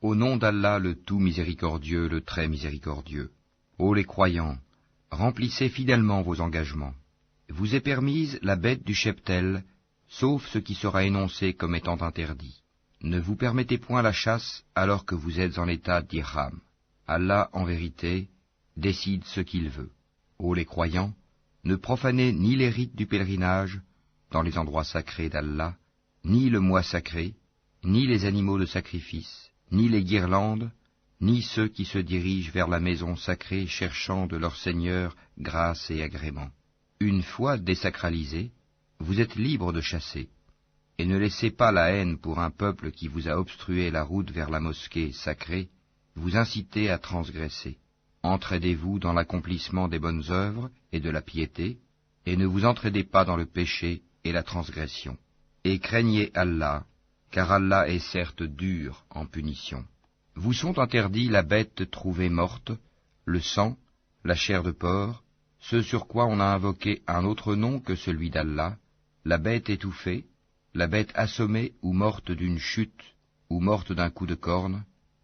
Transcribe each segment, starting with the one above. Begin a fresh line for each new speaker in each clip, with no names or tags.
Au nom d'Allah le tout miséricordieux, le très miséricordieux. Ô les croyants, remplissez fidèlement vos engagements. Vous est permise la bête du cheptel, sauf ce qui sera énoncé comme étant interdit. Ne vous permettez point la chasse alors que vous êtes en état d'ihram. Allah, en vérité, décide ce qu'il veut. Ô les croyants, ne profanez ni les rites du pèlerinage dans les endroits sacrés d'Allah, ni le mois sacré, ni les animaux de sacrifice, ni les guirlandes, ni ceux qui se dirigent vers la maison sacrée cherchant de leur Seigneur grâce et agrément. Une fois désacralisés, vous êtes libres de chasser, et ne laissez pas la haine pour un peuple qui vous a obstrué la route vers la mosquée sacrée, vous inciter à transgresser. Entraidez-vous dans l'accomplissement des bonnes œuvres et de la piété, et ne vous entraidez pas dans le péché et la transgression. Et craignez Allah, car Allah est certes dur en punition. Vous sont interdits la bête trouvée morte, le sang, la chair de porc, ce sur quoi on a invoqué un autre nom que celui d'Allah, la bête étouffée, la bête assommée ou morte d'une chute, ou morte d'un coup de corne,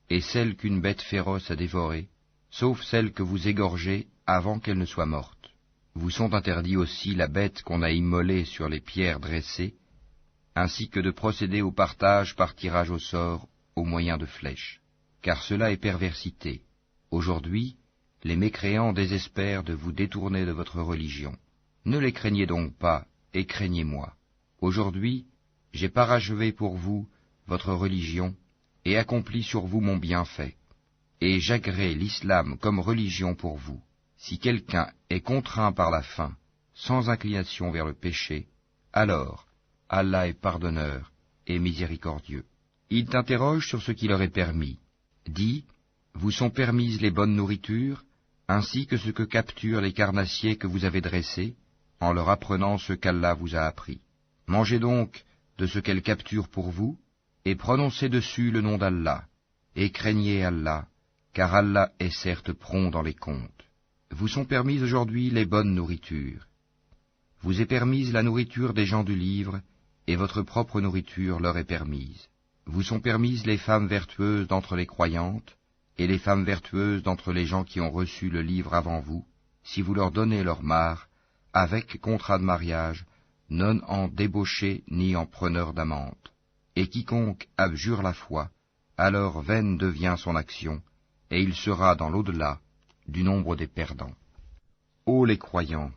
et celle qu'une bête féroce a dévorée, sauf celle que vous égorgez avant qu'elle ne soit morte. Vous sont interdits aussi la bête qu'on a immolée sur les pierres dressées, ainsi que de procéder au partage par tirage au sort au moyen de flèches, car cela est perversité. Aujourd'hui, les mécréants désespèrent de vous détourner de votre religion. Ne les craignez donc pas, et craignez-moi. Aujourd'hui, j'ai parachevé pour vous votre religion, et accompli sur vous mon bienfait. Et j'agrée l'islam comme religion pour vous. Si quelqu'un est contraint par la faim, sans inclination vers le péché, alors Allah est pardonneur et miséricordieux. Ils t'interrogent sur ce qui leur est permis. Dis, vous sont permises les bonnes nourritures, ainsi que ce que capturent les carnassiers que vous avez dressés, en leur apprenant ce qu'Allah vous a appris. Mangez donc de ce qu'elles capturent pour vous, et prononcez dessus le nom d'Allah, et craignez Allah, car Allah est certes prompt dans les comptes. Vous sont permises aujourd'hui les bonnes nourritures. Vous est permise la nourriture des gens du livre, et votre propre nourriture leur est permise. Vous sont permises les femmes vertueuses d'entre les croyantes, et les femmes vertueuses d'entre les gens qui ont reçu le livre avant vous, si vous leur donnez leur mare, avec contrat de mariage, non en débauché ni en preneur d'amante. Et quiconque abjure la foi, alors vaine devient son action, et il sera dans l'au-delà du nombre des perdants. Ô les croyants,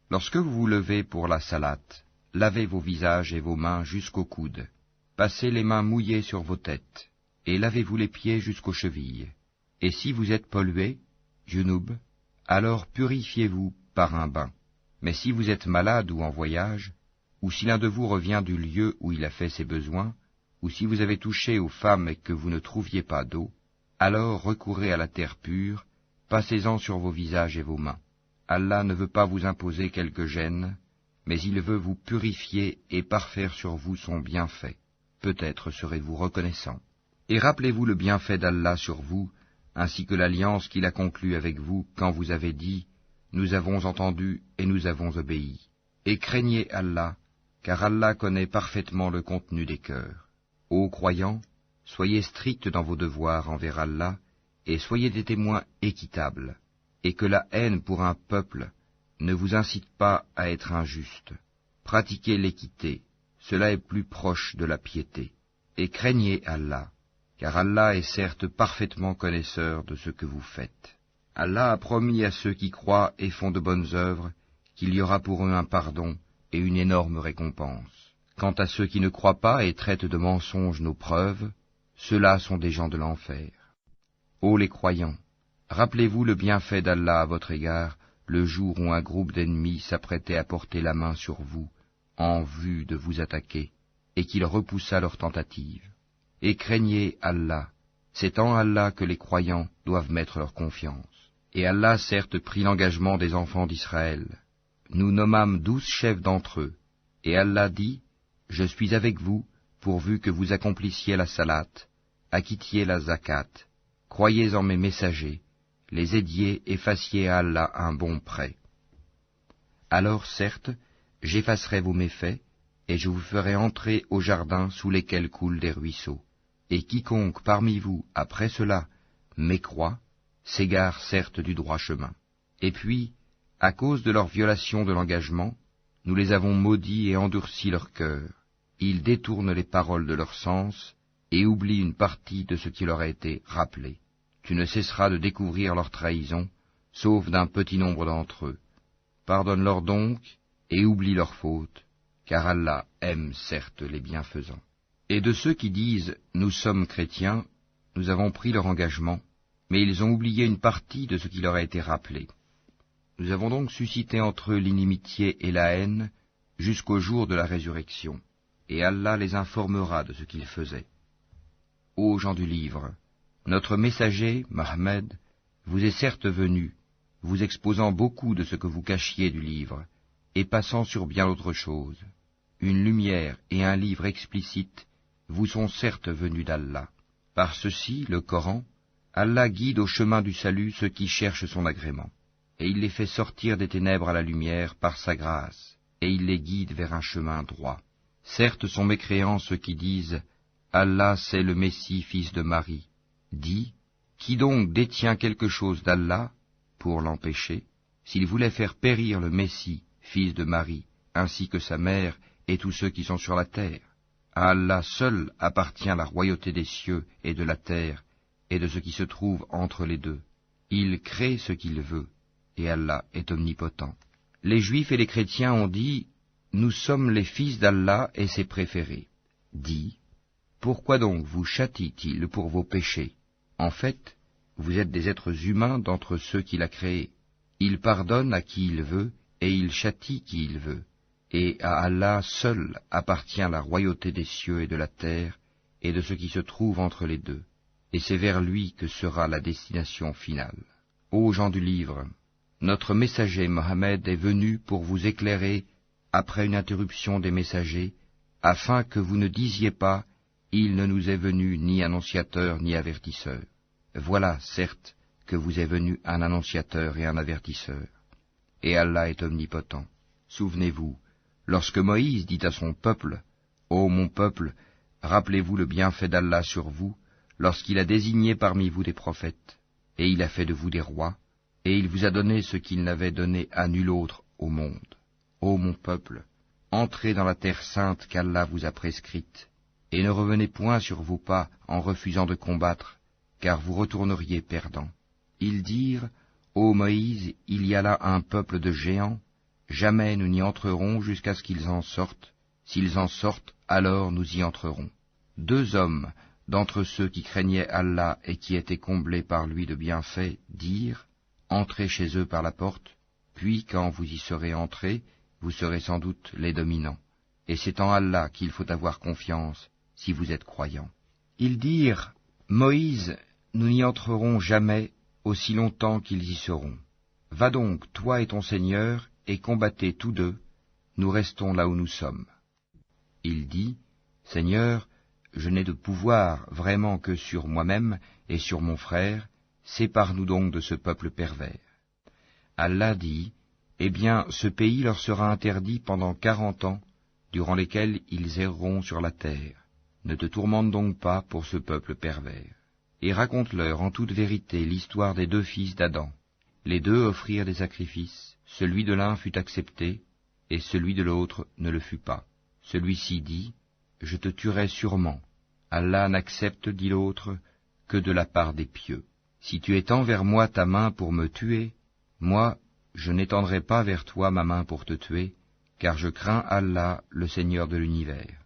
lorsque vous vous levez pour la salate, lavez vos visages et vos mains jusqu'aux coudes, passez les mains mouillées sur vos têtes, et lavez-vous les pieds jusqu'aux chevilles. Et si vous êtes pollué, junub, alors purifiez-vous par un bain. Mais si vous êtes malade ou en voyage, ou si l'un de vous revient du lieu où il a fait ses besoins, ou si vous avez touché aux femmes et que vous ne trouviez pas d'eau, alors recourez à la terre pure, passez-en sur vos visages et vos mains. Allah ne veut pas vous imposer quelque gêne, mais il veut vous purifier et parfaire sur vous son bienfait. Peut-être serez-vous reconnaissant. Et rappelez-vous le bienfait d'Allah sur vous, ainsi que l'alliance qu'il a conclue avec vous quand vous avez dit « Nous avons entendu et nous avons obéi ». Et craignez Allah, car Allah connaît parfaitement le contenu des cœurs. Ô croyants, soyez stricts dans vos devoirs envers Allah, et soyez des témoins équitables, et que la haine pour un peuple ne vous incite pas à être injuste. Pratiquez l'équité, cela est plus proche de la piété. Et craignez Allah, car Allah est certes parfaitement connaisseur de ce que vous faites. Allah a promis à ceux qui croient et font de bonnes œuvres qu'il y aura pour eux un pardon et une énorme récompense. Quant à ceux qui ne croient pas et traitent de mensonges nos preuves, ceux-là sont des gens de l'enfer. Ô les croyants, rappelez-vous le bienfait d'Allah à votre égard, le jour où un groupe d'ennemis s'apprêtait à porter la main sur vous, en vue de vous attaquer, et qu'il repoussa leur tentative. Et craignez Allah, c'est en Allah que les croyants doivent mettre leur confiance. Et Allah certes prit l'engagement des enfants d'Israël. Nous nommâmes 12 chefs d'entre eux, et Allah dit, « Je suis avec vous, pourvu que vous accomplissiez la salate, acquittiez la zakat, croyez en mes messagers, les aidiez et fassiez à Allah un bon prêt. Alors certes, j'effacerai vos méfaits, et je vous ferai entrer au jardin sous lesquels coulent des ruisseaux. et quiconque parmi vous, après cela, mécroit, s'égare certes du droit chemin. Et puis, à cause de leur violation de l'engagement, nous les avons maudits et endurci leur cœur. Ils détournent les paroles de leur sens et oublient une partie de ce qui leur a été rappelé. Tu ne cesseras de découvrir leur trahison, sauf d'un petit nombre d'entre eux. Pardonne-leur donc et oublie leurs fautes, car Allah aime certes les bienfaisants. Et de ceux qui disent « Nous sommes chrétiens », nous avons pris leur engagement, mais ils ont oublié une partie de ce qui leur a été rappelé. Nous avons donc suscité entre eux l'inimitié et la haine jusqu'au jour de la résurrection, et Allah les informera de ce qu'ils faisaient. Ô gens du livre, notre messager, Mohammed, vous est certes venu, vous exposant beaucoup de ce que vous cachiez du livre, et passant sur bien d'autres choses. Une lumière et un livre explicite vous sont certes venus d'Allah. Par ceci, le Coran, Allah guide au chemin du salut ceux qui cherchent son agrément, et il les fait sortir des ténèbres à la lumière par sa grâce, et il les guide vers un chemin droit. Certes sont mécréants ceux qui disent « Allah c'est le Messie, fils de Marie ». Dis, qui donc détient quelque chose d'Allah pour l'empêcher, s'il voulait faire périr le Messie, fils de Marie, ainsi que sa mère et tous ceux qui sont sur la terre? À Allah seul appartient la royauté des cieux et de la terre, et de ce qui se trouve entre les deux. Il crée ce qu'il veut, et Allah est omnipotent. Les Juifs et les chrétiens ont dit, nous sommes les fils d'Allah et ses préférés. Dis, pourquoi donc vous châtie-t-il pour vos péchés? En fait, vous êtes des êtres humains d'entre ceux qu'il a créés. Il pardonne à qui il veut, et il châtie qui il veut. Et à Allah seul appartient la royauté des cieux et de la terre, et de ce qui se trouve entre les deux. Et c'est vers lui que sera la destination finale. Ô gens du livre, notre messager Mohammed est venu pour vous éclairer après une interruption des messagers, afin que vous ne disiez pas « Il ne nous est venu ni annonciateur ni avertisseur ». Voilà, certes, que vous est venu un annonciateur et un avertisseur. Et Allah est omnipotent. Souvenez-vous, lorsque Moïse dit à son peuple, « Ô mon peuple, rappelez-vous le bienfait d'Allah sur vous, lorsqu'il a désigné parmi vous des prophètes, et il a fait de vous des rois, et il vous a donné ce qu'il n'avait donné à nul autre au monde. Ô mon peuple, entrez dans la terre sainte qu'Allah vous a prescrite, et ne revenez point sur vos pas en refusant de combattre, car vous retourneriez perdants. » Ils dirent, « Ô Moïse, il y a là un peuple de géants, jamais nous n'y entrerons jusqu'à ce qu'ils en sortent. S'ils en sortent, alors nous y entrerons. » 2 hommes d'entre ceux qui craignaient Allah et qui étaient comblés par lui de bienfaits dirent, « Entrez chez eux par la porte, puis quand vous y serez entrés, vous serez sans doute les dominants. Et c'est en Allah qu'il faut avoir confiance, si vous êtes croyants. » Ils dirent, « Moïse, nous n'y entrerons jamais, aussi longtemps qu'ils y seront. Va donc, toi et ton Seigneur, et combattez tous deux, nous restons là où nous sommes. » Il dit, « Seigneur, je n'ai de pouvoir vraiment que sur moi-même et sur mon frère, sépare-nous donc de ce peuple pervers. » Allah dit, « Eh bien, ce pays leur sera interdit pendant 40 ans, durant lesquels ils erreront sur la terre. Ne te tourmente donc pas pour ce peuple pervers. Et raconte-leur en toute vérité l'histoire des 2 fils d'Adam. Les 2 offrirent des sacrifices, celui de l'un fut accepté, et celui de l'autre ne le fut pas. Celui-ci dit, « Je te tuerai sûrement. Allah n'accepte, dit l'autre, que de la part des pieux. Si tu étends vers moi ta main pour me tuer, moi, je n'étendrai pas vers toi ma main pour te tuer, car je crains Allah, le Seigneur de l'univers.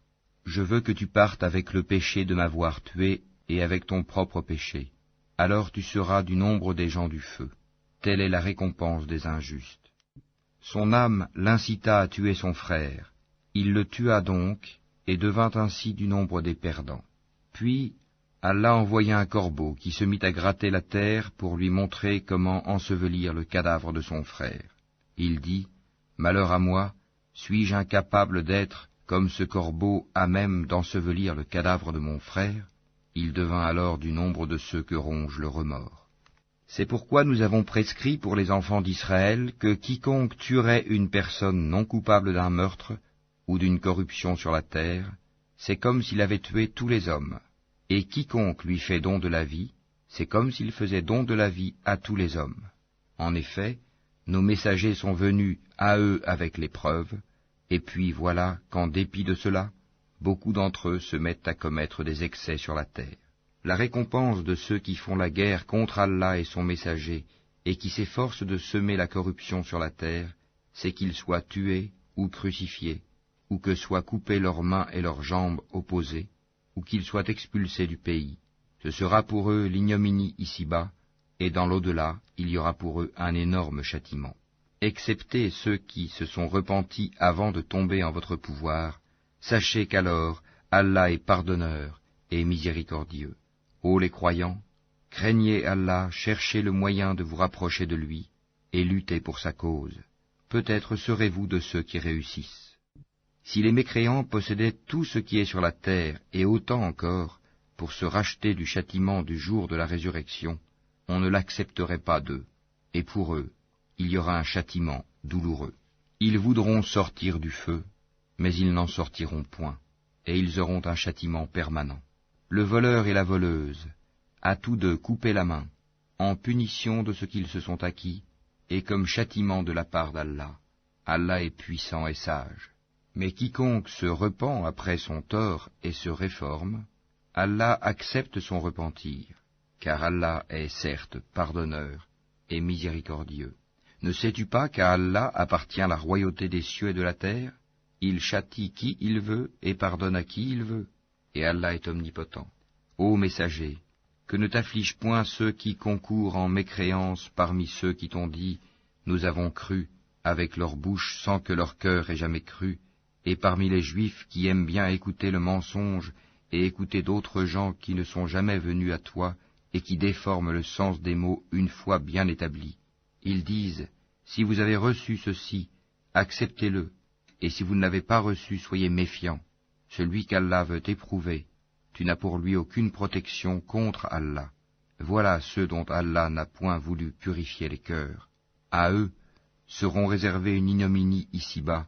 Je veux que tu partes avec le péché de m'avoir tué et avec ton propre péché. Alors tu seras du nombre des gens du feu. Telle est la récompense des injustes. » Son âme l'incita à tuer son frère. Il le tua donc, et devint ainsi du nombre des perdants. Puis Allah envoya un corbeau qui se mit à gratter la terre pour lui montrer comment ensevelir le cadavre de son frère. Il dit, « Malheur à moi, suis-je incapable d'être, comme ce corbeau, à même d'ensevelir le cadavre de mon frère ?» Il devint alors du nombre de ceux que ronge le remords. C'est pourquoi nous avons prescrit pour les enfants d'Israël que quiconque tuerait une personne non coupable d'un meurtre ou d'une corruption sur la terre, c'est comme s'il avait tué tous les hommes. Et quiconque lui fait don de la vie, c'est comme s'il faisait don de la vie à tous les hommes. En effet, nos messagers sont venus à eux avec l'épreuve, et puis voilà qu'en dépit de cela, beaucoup d'entre eux se mettent à commettre des excès sur la terre. La récompense de ceux qui font la guerre contre Allah et son messager, et qui s'efforcent de semer la corruption sur la terre, c'est qu'ils soient tués ou crucifiés, ou que soient coupées leurs mains et leurs jambes opposées, ou qu'ils soient expulsés du pays. Ce sera pour eux l'ignominie ici-bas, et dans l'au-delà, il y aura pour eux un énorme châtiment. Excepté ceux qui se sont repentis avant de tomber en votre pouvoir, sachez qu'alors Allah est pardonneur et miséricordieux. Ô les croyants, craignez Allah, cherchez le moyen de vous rapprocher de lui, et luttez pour sa cause. Peut-être serez-vous de ceux qui réussissent. Si les mécréants possédaient tout ce qui est sur la terre, et autant encore, pour se racheter du châtiment du jour de la résurrection, on ne l'accepterait pas d'eux, et pour eux, il y aura un châtiment douloureux. Ils voudront sortir du feu, mais ils n'en sortiront point, et ils auront un châtiment permanent. Le voleur et la voleuse, à tous deux coupez la main, en punition de ce qu'ils se sont acquis, et comme châtiment de la part d'Allah. Allah est puissant et sage. Mais quiconque se repent après son tort et se réforme, Allah accepte son repentir, car Allah est certes pardonneur et miséricordieux. Ne sais-tu pas qu'à Allah appartient la royauté des cieux et de la terre? Il châtie qui il veut et pardonne à qui il veut, et Allah est omnipotent. Ô messager, que ne t'affligent point ceux qui concourent en mécréance parmi ceux qui t'ont dit « Nous avons cru » avec leur bouche sans que leur cœur ait jamais cru, et parmi les Juifs qui aiment bien écouter le mensonge et écouter d'autres gens qui ne sont jamais venus à toi et qui déforment le sens des mots une fois bien établis. Ils disent, si vous avez reçu ceci, acceptez-le, et si vous ne l'avez pas reçu, soyez méfiants. Celui qu'Allah veut éprouver, tu n'as pour lui aucune protection contre Allah. Voilà ceux dont Allah n'a point voulu purifier les cœurs. À eux seront réservés une ignominie ici-bas,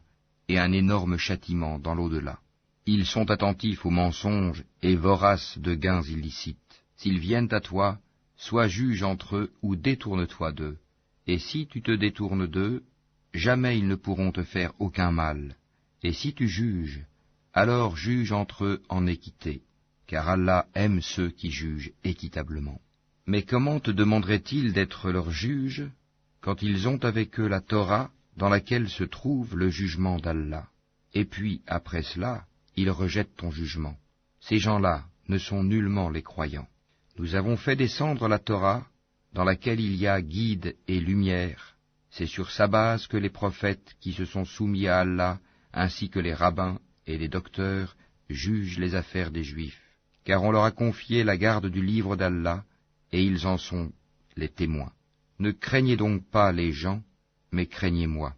et un énorme châtiment dans l'au-delà. Ils sont attentifs aux mensonges et voraces de gains illicites. S'ils viennent à toi, sois juge entre eux ou détourne-toi d'eux. Et si tu te détournes d'eux, jamais ils ne pourront te faire aucun mal. Et si tu juges, alors juge entre eux en équité, car Allah aime ceux qui jugent équitablement. Mais comment te demanderait-il d'être leur juge, quand ils ont avec eux la Torah, dans laquelle se trouve le jugement d'Allah, et puis, après cela, ils rejettent ton jugement. Ces gens-là ne sont nullement les croyants. Nous avons fait descendre la Torah, dans laquelle il y a guide et lumière. C'est sur sa base que les prophètes qui se sont soumis à Allah, ainsi que les rabbins et les docteurs, jugent les affaires des Juifs. Car on leur a confié la garde du livre d'Allah, et ils en sont les témoins. Ne craignez donc pas les gens, mais craignez-moi,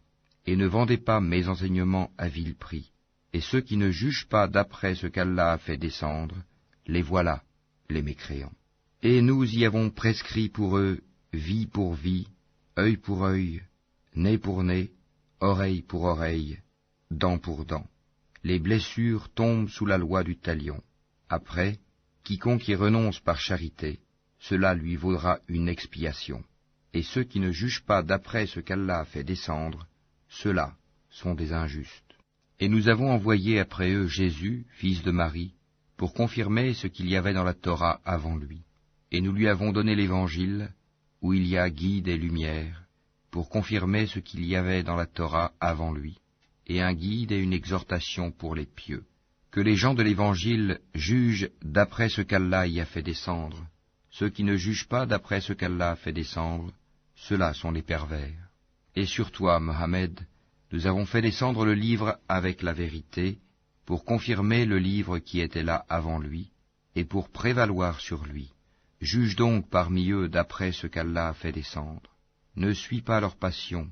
et ne vendez pas mes enseignements à vil prix. Et ceux qui ne jugent pas d'après ce qu'Allah a fait descendre, les voilà, les mécréants. Et nous y avons prescrit pour eux vie pour vie, œil pour œil, nez pour nez, oreille pour oreille, dent pour dent. Les blessures tombent sous la loi du talion. Après, quiconque y renonce par charité, cela lui vaudra une expiation. Et ceux qui ne jugent pas d'après ce qu'Allah a fait descendre, ceux-là sont des injustes. Et nous avons envoyé après eux Jésus, fils de Marie, pour confirmer ce qu'il y avait dans la Torah avant lui. Et nous lui avons donné l'Évangile, où il y a guide et lumière, pour confirmer ce qu'il y avait dans la Torah avant lui, et un guide et une exhortation pour les pieux. Que les gens de l'Évangile jugent d'après ce qu'Allah y a fait descendre. Ceux qui ne jugent pas d'après ce qu'Allah a fait descendre, ceux-là sont les pervers. Et sur toi, Mohammed, nous avons fait descendre le livre avec la vérité, pour confirmer le livre qui était là avant lui, et pour prévaloir sur lui. Juge donc parmi eux d'après ce qu'Allah a fait descendre. Ne suis pas leur passion,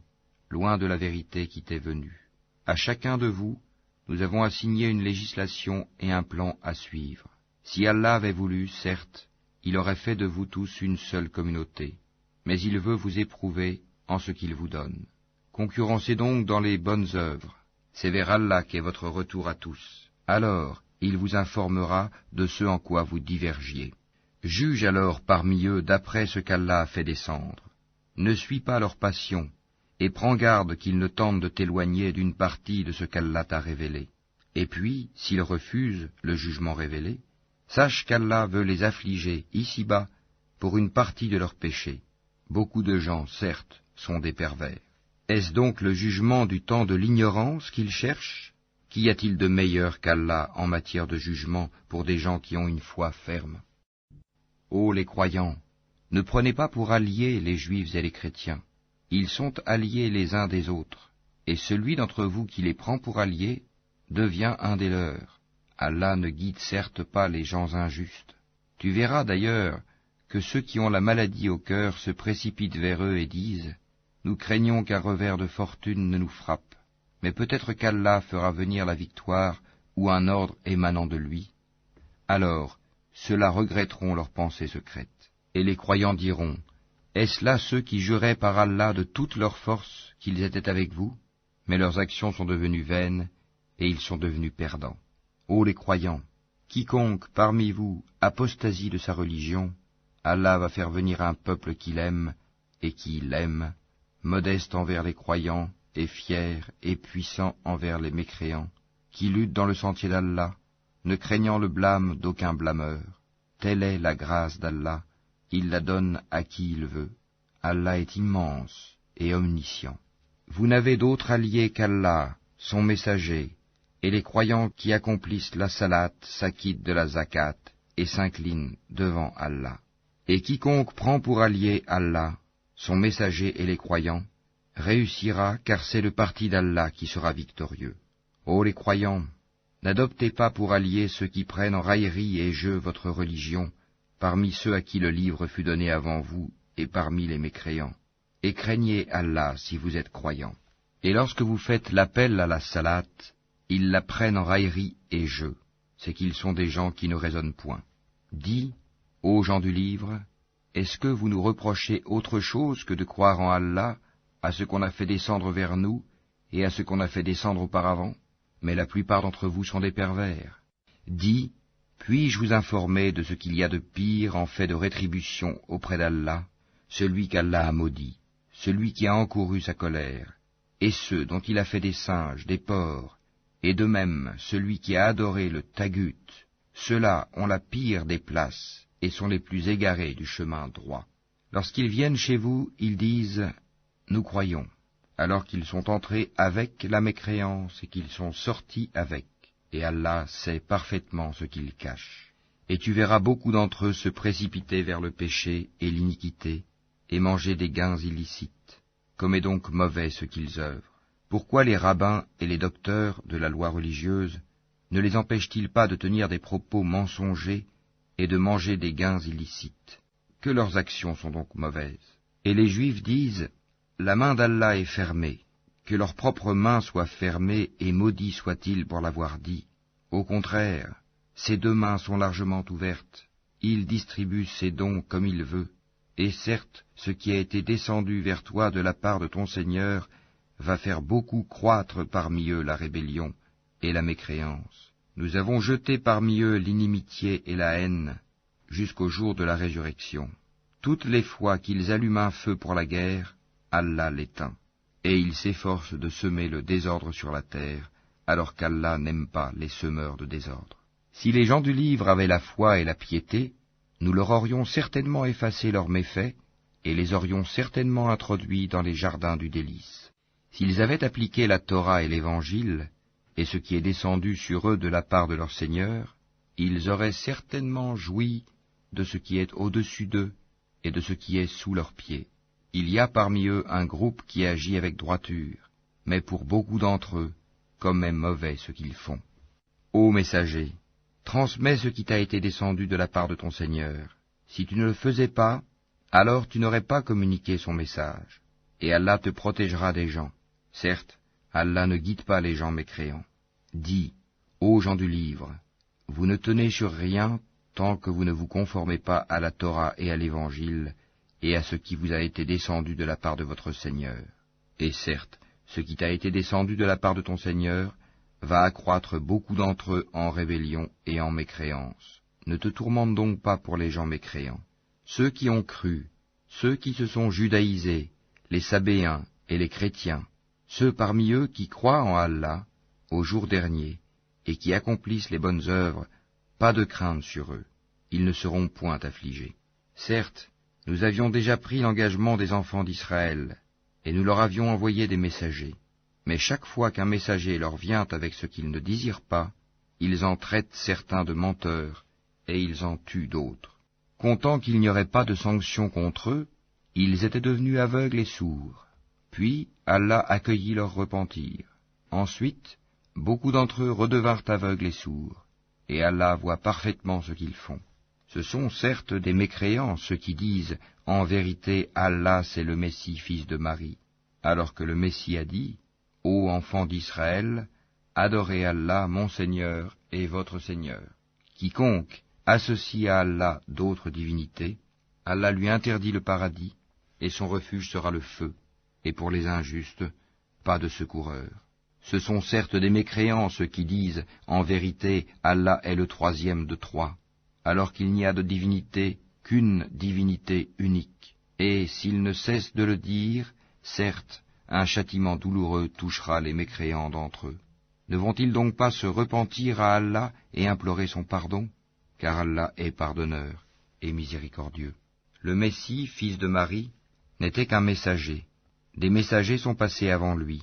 loin de la vérité qui t'est venue. À chacun de vous, nous avons assigné une législation et un plan à suivre. Si Allah avait voulu, certes, il aurait fait de vous tous une seule communauté, mais il veut vous éprouver en ce qu'il vous donne. Concurrencez donc dans les bonnes œuvres, c'est vers Allah qu'est votre retour à tous. Alors, il vous informera de ce en quoi vous divergiez. Juge alors parmi eux d'après ce qu'Allah a fait descendre. Ne suis pas leur passion, et prends garde qu'ils ne tentent de t'éloigner d'une partie de ce qu'Allah t'a révélé. Et puis, s'ils refusent le jugement révélé, sache qu'Allah veut les affliger ici-bas pour une partie de leurs péchés. Beaucoup de gens, certes, sont des pervers. Est-ce donc le jugement du temps de l'ignorance qu'ils cherchent? Qu'y a-t-il de meilleur qu'Allah en matière de jugement pour des gens qui ont une foi ferme? Ô les croyants, ne prenez pas pour alliés les juifs et les chrétiens. Ils sont alliés les uns des autres, et celui d'entre vous qui les prend pour alliés devient un des leurs. Allah ne guide certes pas les gens injustes. Tu verras d'ailleurs que ceux qui ont la maladie au cœur se précipitent vers eux et disent « Nous craignons qu'un revers de fortune ne nous frappe, mais peut-être qu'Allah fera venir la victoire ou un ordre émanant de lui. » Alors, ceux-là regretteront leurs pensées secrètes. Et les croyants diront « Est-ce là ceux qui juraient par Allah de toute leur force qu'ils étaient avec vous? Mais leurs actions sont devenues vaines, et ils sont devenus perdants. Ô les croyants, quiconque parmi vous apostasie de sa religion, Allah va faire venir un peuple qu'il aime et qui l'aime, modeste envers les croyants et fier et puissant envers les mécréants, qui lutte dans le sentier d'Allah, ne craignant le blâme d'aucun blâmeur. Telle est la grâce d'Allah, il la donne à qui il veut. Allah est immense et omniscient. Vous n'avez d'autre allié qu'Allah, son messager, et les croyants qui accomplissent la salat s'acquittent de la zakat et s'inclinent devant Allah. Et quiconque prend pour allié Allah, son messager et les croyants, réussira, car c'est le parti d'Allah qui sera victorieux. Ô les croyants, n'adoptez pas pour alliés ceux qui prennent en raillerie et jeu votre religion, parmi ceux à qui le livre fut donné avant vous et parmi les mécréants. Et craignez Allah si vous êtes croyants. Et lorsque vous faites l'appel à la salat, ils la prennent en raillerie et jeu, c'est qu'ils sont des gens qui ne raisonnent point. Dis, ô gens du livre, est-ce que vous nous reprochez autre chose que de croire en Allah, à ce qu'on a fait descendre vers nous, et à ce qu'on a fait descendre auparavant? Mais la plupart d'entre vous sont des pervers. Dis, puis-je vous informer de ce qu'il y a de pire en fait de rétribution auprès d'Allah, celui qu'Allah a maudit, celui qui a encouru sa colère, et ceux dont il a fait des singes, des porcs, et de même celui qui a adoré le tagut, ceux-là ont la pire des places et sont les plus égarés du chemin droit. Lorsqu'ils viennent chez vous, ils disent « Nous croyons », alors qu'ils sont entrés avec la mécréance et qu'ils sont sortis avec, et Allah sait parfaitement ce qu'ils cachent. Et tu verras beaucoup d'entre eux se précipiter vers le péché et l'iniquité, et manger des gains illicites. Comme est donc mauvais ce qu'ils œuvrent. Pourquoi les rabbins et les docteurs de la loi religieuse ne les empêchent-ils pas de tenir des propos mensongers et de manger des gains illicites? Que leurs actions sont donc mauvaises. Et les Juifs disent, la main d'Allah est fermée, que leur propre main soit fermée et maudit soit-il pour l'avoir dit. Au contraire, ses deux mains sont largement ouvertes, il distribue ses dons comme il veut, et certes, ce qui a été descendu vers toi de la part de ton Seigneur va faire beaucoup croître parmi eux la rébellion et la mécréance. Nous avons jeté parmi eux l'inimitié et la haine jusqu'au jour de la résurrection. Toutes les fois qu'ils allument un feu pour la guerre, Allah l'éteint, et ils s'efforcent de semer le désordre sur la terre, alors qu'Allah n'aime pas les semeurs de désordre. Si les gens du livre avaient la foi et la piété, nous leur aurions certainement effacé leurs méfaits, et les aurions certainement introduits dans les jardins du délice. S'ils avaient appliqué la Torah et l'Évangile, et ce qui est descendu sur eux de la part de leur Seigneur, ils auraient certainement joui de ce qui est au-dessus d'eux et de ce qui est sous leurs pieds. Il y a parmi eux un groupe qui agit avec droiture, mais pour beaucoup d'entre eux, comme est mauvais ce qu'ils font. Ô messager, transmets ce qui t'a été descendu de la part de ton Seigneur. Si tu ne le faisais pas, alors tu n'aurais pas communiqué son message, et Allah te protégera des gens. Certes, Allah ne guide pas les gens mécréants. Dis, ô gens du livre, vous ne tenez sur rien tant que vous ne vous conformez pas à la Torah et à l'Évangile, et à ce qui vous a été descendu de la part de votre Seigneur. Et certes, ce qui t'a été descendu de la part de ton Seigneur va accroître beaucoup d'entre eux en rébellion et en mécréance. Ne te tourmente donc pas pour les gens mécréants. Ceux qui ont cru, ceux qui se sont judaïsés, les Sabéens et les chrétiens, ceux parmi eux qui croient en Allah, au jour dernier, et qui accomplissent les bonnes œuvres, pas de crainte sur eux, ils ne seront point affligés. Certes, nous avions déjà pris l'engagement des enfants d'Israël, et nous leur avions envoyé des messagers. Mais chaque fois qu'un messager leur vient avec ce qu'ils ne désirent pas, ils en traitent certains de menteurs, et ils en tuent d'autres. Comptant qu'il n'y aurait pas de sanction contre eux, ils étaient devenus aveugles et sourds. Puis Allah accueillit leur repentir. Ensuite, beaucoup d'entre eux redevinrent aveugles et sourds, et Allah voit parfaitement ce qu'ils font. Ce sont certes des mécréants ceux qui disent « En vérité, Allah c'est le Messie, fils de Marie », alors que le Messie a dit « Ô enfants d'Israël, adorez Allah, mon Seigneur et votre Seigneur. Quiconque associe à Allah d'autres divinités, Allah lui interdit le paradis, et son refuge sera le feu, et pour les injustes, pas de secoureur. Ce sont certes des mécréants ceux qui disent « En vérité, Allah est le troisième de trois », alors qu'il n'y a de divinité qu'une divinité unique. Et s'ils ne cessent de le dire, certes, un châtiment douloureux touchera les mécréants d'entre eux. Ne vont-ils donc pas se repentir à Allah et implorer son pardon? Car Allah est pardonneur et miséricordieux. Le Messie, fils de Marie, n'était qu'un messager. Des messagers sont passés avant lui,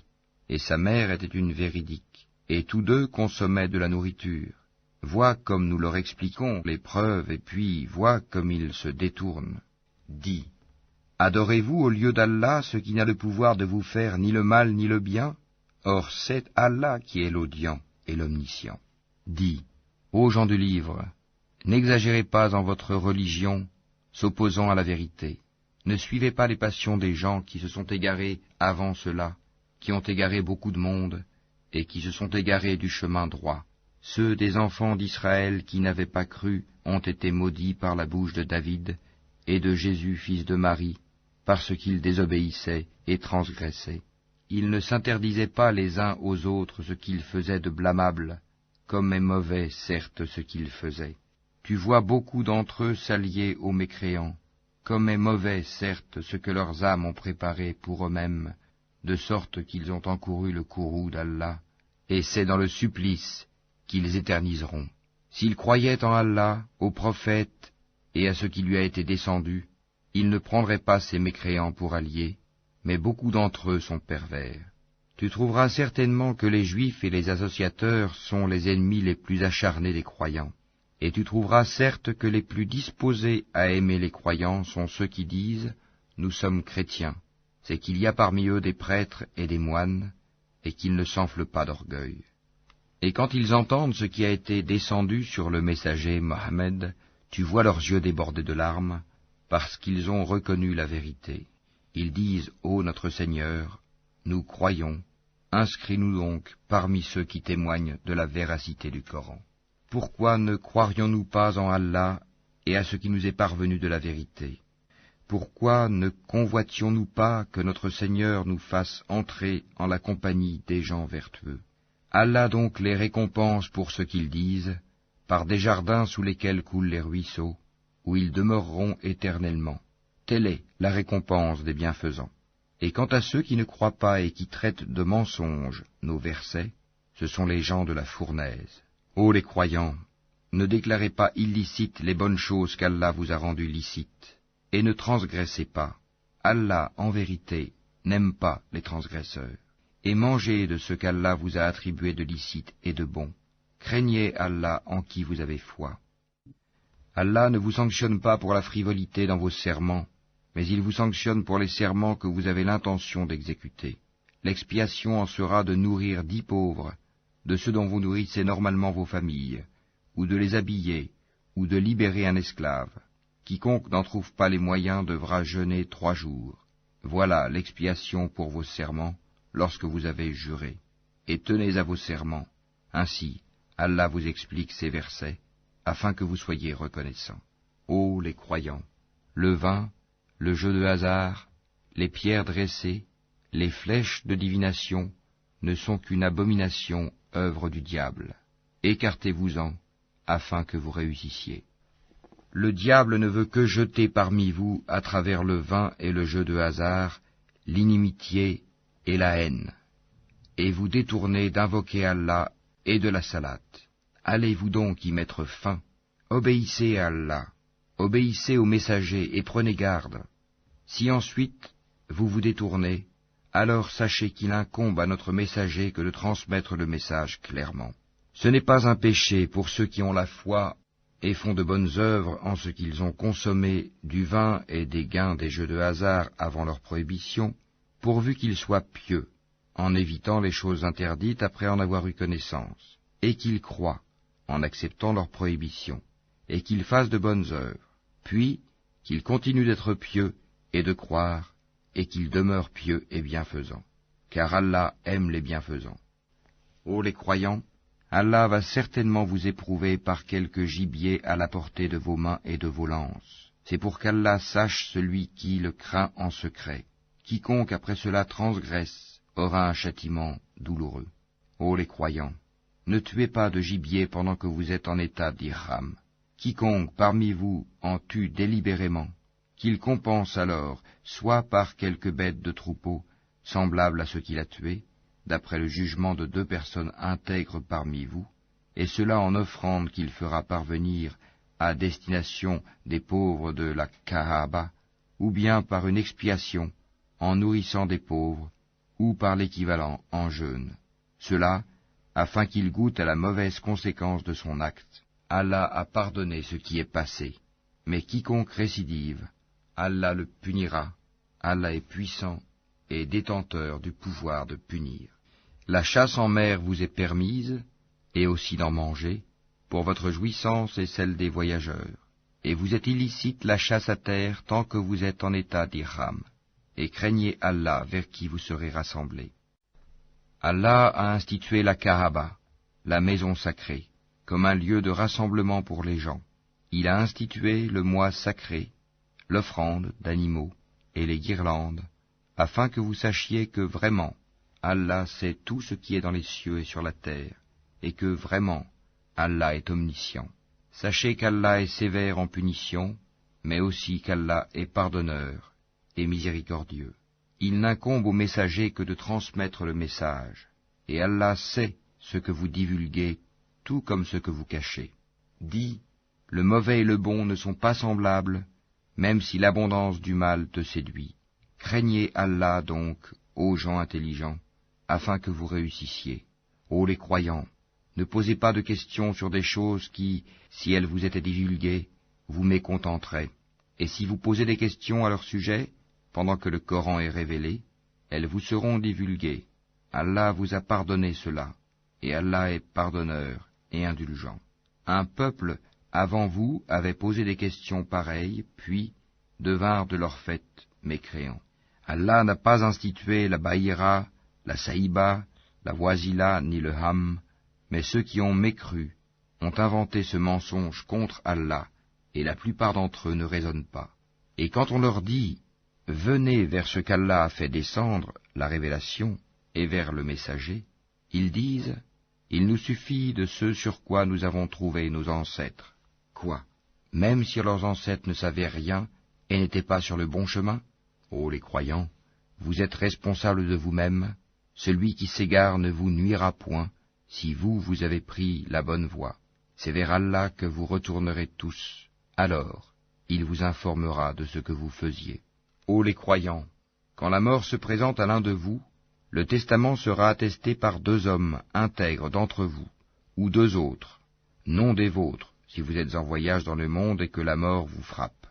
et sa mère était une véridique, et tous deux consommaient de la nourriture. Vois comme nous leur expliquons les preuves, et puis vois comme ils se détournent. Dis, adorez-vous au lieu d'Allah ce qui n'a le pouvoir de vous faire ni le mal ni le bien? Or c'est Allah qui est l'audient et l'omniscient. Dis, ô gens du livre, n'exagérez pas en votre religion, s'opposant à la vérité. Ne suivez pas les passions des gens qui se sont égarés avant cela, qui ont égaré beaucoup de monde, et qui se sont égarés du chemin droit. Ceux des enfants d'Israël qui n'avaient pas cru ont été maudits par la bouche de David et de Jésus, fils de Marie, parce qu'ils désobéissaient et transgressaient. Ils ne s'interdisaient pas les uns aux autres ce qu'ils faisaient de blâmable, comme est mauvais, certes, ce qu'ils faisaient. Tu vois beaucoup d'entre eux s'allier aux mécréants, comme est mauvais, certes, ce que leurs âmes ont préparé pour eux-mêmes, de sorte qu'ils ont encouru le courroux d'Allah, et c'est dans le supplice qu'ils éterniseront. S'ils croyaient en Allah, au prophète et à ce qui lui a été descendu, ils ne prendraient pas ces mécréants pour alliés, mais beaucoup d'entre eux sont pervers. Tu trouveras certainement que les Juifs et les associateurs sont les ennemis les plus acharnés des croyants, et tu trouveras certes que les plus disposés à aimer les croyants sont ceux qui disent « Nous sommes chrétiens », c'est qu'il y a parmi eux des prêtres et des moines, et qu'ils ne s'enflent pas d'orgueil. Et quand ils entendent ce qui a été descendu sur le messager Mohammed, tu vois leurs yeux débordés de larmes, parce qu'ils ont reconnu la vérité. Ils disent, ô notre Seigneur, nous croyons, inscris-nous donc parmi ceux qui témoignent de la véracité du Coran. Pourquoi ne croirions-nous pas en Allah et à ce qui nous est parvenu de la vérité? Pourquoi ne convoitions-nous pas que notre Seigneur nous fasse entrer en la compagnie des gens vertueux? Allah donc les récompense pour ce qu'ils disent, par des jardins sous lesquels coulent les ruisseaux, où ils demeureront éternellement. Telle est la récompense des bienfaisants. Et quant à ceux qui ne croient pas et qui traitent de mensonges nos versets, ce sont les gens de la fournaise. Ô les croyants, ne déclarez pas illicites les bonnes choses qu'Allah vous a rendues licites, et ne transgressez pas. Allah, en vérité, n'aime pas les transgresseurs. Et mangez de ce qu'Allah vous a attribué de licite et de bon. Craignez Allah en qui vous avez foi. Allah ne vous sanctionne pas pour la frivolité dans vos serments, mais il vous sanctionne pour les serments que vous avez l'intention d'exécuter. L'expiation en sera de nourrir 10 pauvres, de ceux dont vous nourrissez normalement vos familles, ou de les habiller, ou de libérer un esclave. Quiconque n'en trouve pas les moyens devra jeûner 3 jours. Voilà l'expiation pour vos serments, lorsque vous avez juré. Et tenez à vos serments. Ainsi, Allah vous explique ces versets, afin que vous soyez reconnaissants. Ô les croyants, le vin, le jeu de hasard, les pierres dressées, les flèches de divination ne sont qu'une abomination œuvre du diable. Écartez-vous-en, afin que vous réussissiez. Le diable ne veut que jeter parmi vous, à travers le vin et le jeu de hasard, l'inimitié et la haine, et vous détourner d'invoquer Allah et de la salate. Allez-vous donc y mettre fin? Obéissez à Allah, obéissez aux messagers et prenez garde. Si ensuite vous vous détournez, alors sachez qu'il incombe à notre messager que de transmettre le message clairement. Ce n'est pas un péché pour ceux qui ont la foi et font de bonnes œuvres en ce qu'ils ont consommé du vin et des gains des jeux de hasard avant leur prohibition, pourvu qu'ils soient pieux, en évitant les choses interdites après en avoir eu connaissance, et qu'ils croient, en acceptant leur prohibition, et qu'ils fassent de bonnes œuvres, puis qu'ils continuent d'être pieux et de croire, et qu'ils demeurent pieux et bienfaisants, car Allah aime les bienfaisants. Ô les croyants, Allah va certainement vous éprouver par quelque gibier à la portée de vos mains et de vos lances. C'est pour qu'Allah sache celui qui le craint en secret. Quiconque après cela transgresse aura un châtiment douloureux. Ô les croyants, ne tuez pas de gibier pendant que vous êtes en état d'ihram. Quiconque parmi vous en tue délibérément, qu'il compense alors soit par quelque bête de troupeau, semblable à ce qu'il a tué, d'après le jugement de 2 personnes intègres parmi vous, et cela en offrande qu'il fera parvenir à destination des pauvres de la Kaaba, ou bien par une expiation en nourrissant des pauvres, ou par l'équivalent en jeûne. Cela, afin qu'il goûte à la mauvaise conséquence de son acte. Allah a pardonné ce qui est passé, mais quiconque récidive, Allah le punira. Allah est puissant et détenteur du pouvoir de punir. La chasse en mer vous est permise, et aussi d'en manger, pour votre jouissance et celle des voyageurs. Et vous est illicite la chasse à terre tant que vous êtes en état d'ihram, et craignez Allah vers qui vous serez rassemblés. Allah a institué la Kaaba, la maison sacrée, comme un lieu de rassemblement pour les gens. Il a institué le mois sacré, l'offrande d'animaux et les guirlandes, afin que vous sachiez que vraiment, Allah sait tout ce qui est dans les cieux et sur la terre, et que vraiment, Allah est omniscient. Sachez qu'Allah est sévère en punition, mais aussi qu'Allah est pardonneur et miséricordieux. Il n'incombe au messager que de transmettre le message, et Allah sait ce que vous divulguez, tout comme ce que vous cachez. Dis, le mauvais et le bon ne sont pas semblables, même si l'abondance du mal te séduit. Craignez Allah donc, ô gens intelligents, afin que vous réussissiez. Ô les croyants, ne posez pas de questions sur des choses qui, si elles vous étaient divulguées, vous mécontenteraient. Et si vous posez des questions à leur sujet, pendant que le Coran est révélé, elles vous seront divulguées. Allah vous a pardonné cela, et Allah est pardonneur et indulgent. Un peuple avant vous avait posé des questions pareilles, puis devinrent de leur fait mécréants. Allah n'a pas institué la Bahira, la Saïba, la Wasila ni le Ham, mais ceux qui ont mécru ont inventé ce mensonge contre Allah, et la plupart d'entre eux ne raisonnent pas. Et quand on leur dit « Venez vers ce qu'Allah a fait descendre, la révélation, et vers le messager », ils disent « Il nous suffit de ce sur quoi nous avons trouvé nos ancêtres. » Quoi? Même si leurs ancêtres ne savaient rien et n'étaient pas sur le bon chemin? Ô les croyants, vous êtes responsables de vous-mêmes, celui qui s'égare ne vous nuira point, si vous avez pris la bonne voie. C'est vers Allah que vous retournerez tous, alors il vous informera de ce que vous faisiez. Ô les croyants, quand la mort se présente à l'un de vous, le testament sera attesté par 2 hommes intègres d'entre vous, ou 2 autres, non des vôtres, si vous êtes en voyage dans le monde et que la mort vous frappe.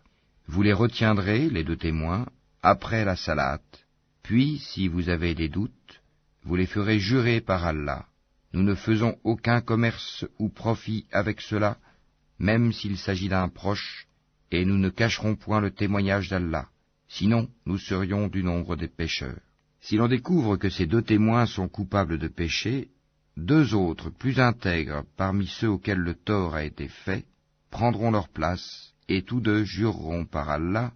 Vous les retiendrez, les 2 témoins, après la salate, puis, si vous avez des doutes, vous les ferez jurer par Allah. Nous ne faisons aucun commerce ou profit avec cela, même s'il s'agit d'un proche, et nous ne cacherons point le témoignage d'Allah, sinon nous serions du nombre des pécheurs. Si l'on découvre que ces 2 témoins sont coupables de péché, 2 autres, plus intègres parmi ceux auxquels le tort a été fait, prendront leur place, et tous 2 jureront par Allah,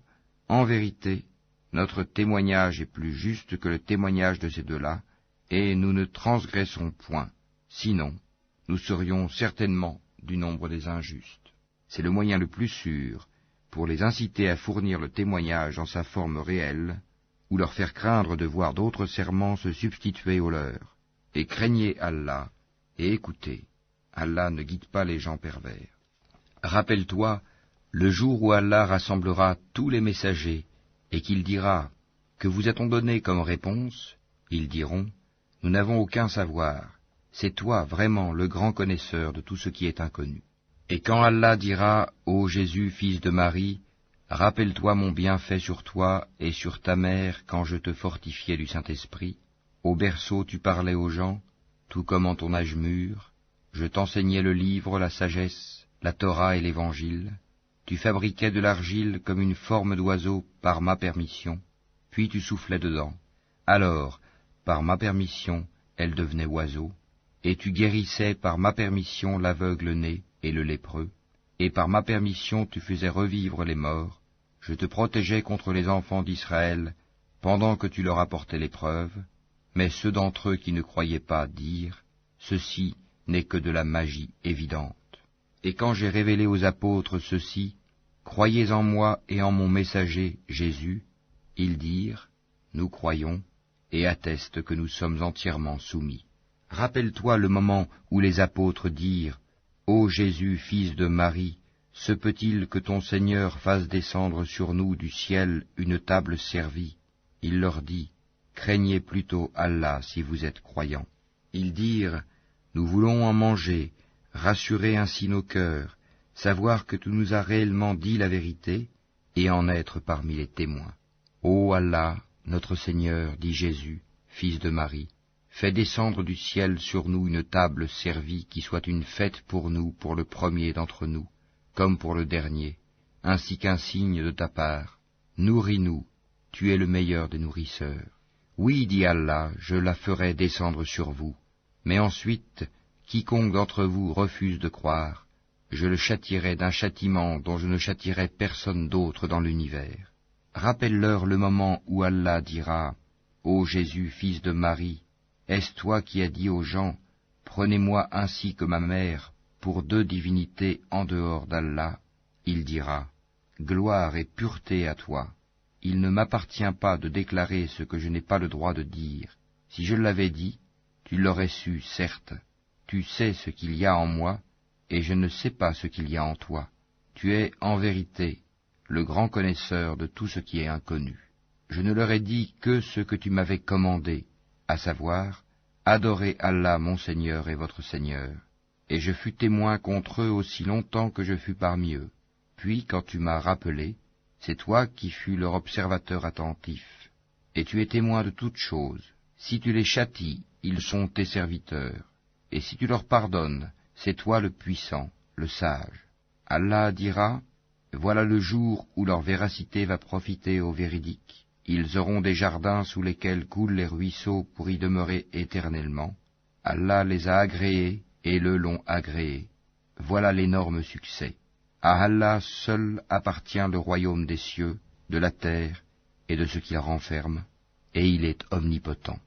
en vérité, notre témoignage est plus juste que le témoignage de ces 2-là, et nous ne transgressons point, Sinon, nous serions certainement du nombre des injustes. C'est le moyen le plus sûr pour les inciter à fournir le témoignage en sa forme réelle, ou leur faire craindre de voir d'autres serments se substituer aux leurs. Et craignez Allah, et écoutez, Allah ne guide pas les gens pervers. Rappelle-toi, le jour où Allah rassemblera tous les messagers, et qu'il dira, « Que vous a-t-on donné comme réponse ?» Ils diront, « Nous n'avons aucun savoir, c'est toi vraiment le grand connaisseur de tout ce qui est inconnu. » Et quand Allah dira, « Ô Jésus, fils de Marie, rappelle-toi mon bienfait sur toi et sur ta mère quand je te fortifiais du Saint-Esprit. Au berceau tu parlais aux gens, tout comme en ton âge mûr. Je t'enseignais le livre, la sagesse, la Torah et l'Évangile. Tu fabriquais de l'argile comme une forme d'oiseau par ma permission, puis tu soufflais dedans. Alors, par ma permission, elle devenait oiseau, et tu guérissais par ma permission l'aveugle né et le lépreux, et par ma permission tu faisais revivre les morts. Je te protégeais contre les enfants d'Israël pendant que tu leur apportais l'épreuve, mais ceux d'entre eux qui ne croyaient pas dirent, « Ceci n'est que de la magie évidente. » Et quand j'ai révélé aux apôtres ceci, « Croyez en moi et en mon messager, Jésus », ils dirent, « Nous croyons, et attestent que nous sommes entièrement soumis. » Rappelle-toi le moment où les apôtres dirent, « Ô Jésus, fils de Marie, se peut-il que ton Seigneur fasse descendre sur nous du ciel une table servie ?» Il leur dit, « Craignez plutôt Allah si vous êtes croyants. » Ils dirent, « Nous voulons en manger, rassurer ainsi nos cœurs, savoir que tu nous as réellement dit la vérité, et en être parmi les témoins. » Ô Allah, notre Seigneur, dit Jésus, fils de Marie, fais descendre du ciel sur nous une table servie qui soit une fête pour nous, pour le premier d'entre nous, comme pour le dernier, ainsi qu'un signe de ta part. Nourris-nous, tu es le meilleur des nourrisseurs. Oui, dit Allah, je la ferai descendre sur vous. Mais ensuite, quiconque d'entre vous refuse de croire, je le châtierai d'un châtiment dont je ne châtierai personne d'autre dans l'univers. Rappelle-leur le moment où Allah dira, « Ô Jésus, fils de Marie, est-ce toi qui as dit aux gens, prenez-moi ainsi que ma mère, pour deux divinités en dehors d'Allah ?» Il dira, « Gloire et pureté à toi. Il ne m'appartient pas de déclarer ce que je n'ai pas le droit de dire. Si je l'avais dit, tu l'aurais su, certes. Tu sais ce qu'il y a en moi, et je ne sais pas ce qu'il y a en toi. Tu es, en vérité, le grand connaisseur de tout ce qui est inconnu. Je ne leur ai dit que ce que tu m'avais commandé, à savoir, adorez Allah mon Seigneur et votre Seigneur. Et je fus témoin contre eux aussi longtemps que je fus parmi eux. Puis, quand tu m'as rappelé, c'est toi qui fus leur observateur attentif. Et tu es témoin de toutes choses. Si tu les châties, ils sont tes serviteurs. Et si tu leur pardonnes, c'est toi le puissant, le sage. Allah dira, voilà le jour où leur véracité va profiter aux véridiques. Ils auront des jardins sous lesquels coulent les ruisseaux pour y demeurer éternellement. Allah les a agréés et le l'ont agréé. Voilà l'énorme succès. À Allah seul appartient le royaume des cieux, de la terre et de ce qu'il renferme, et il est omnipotent.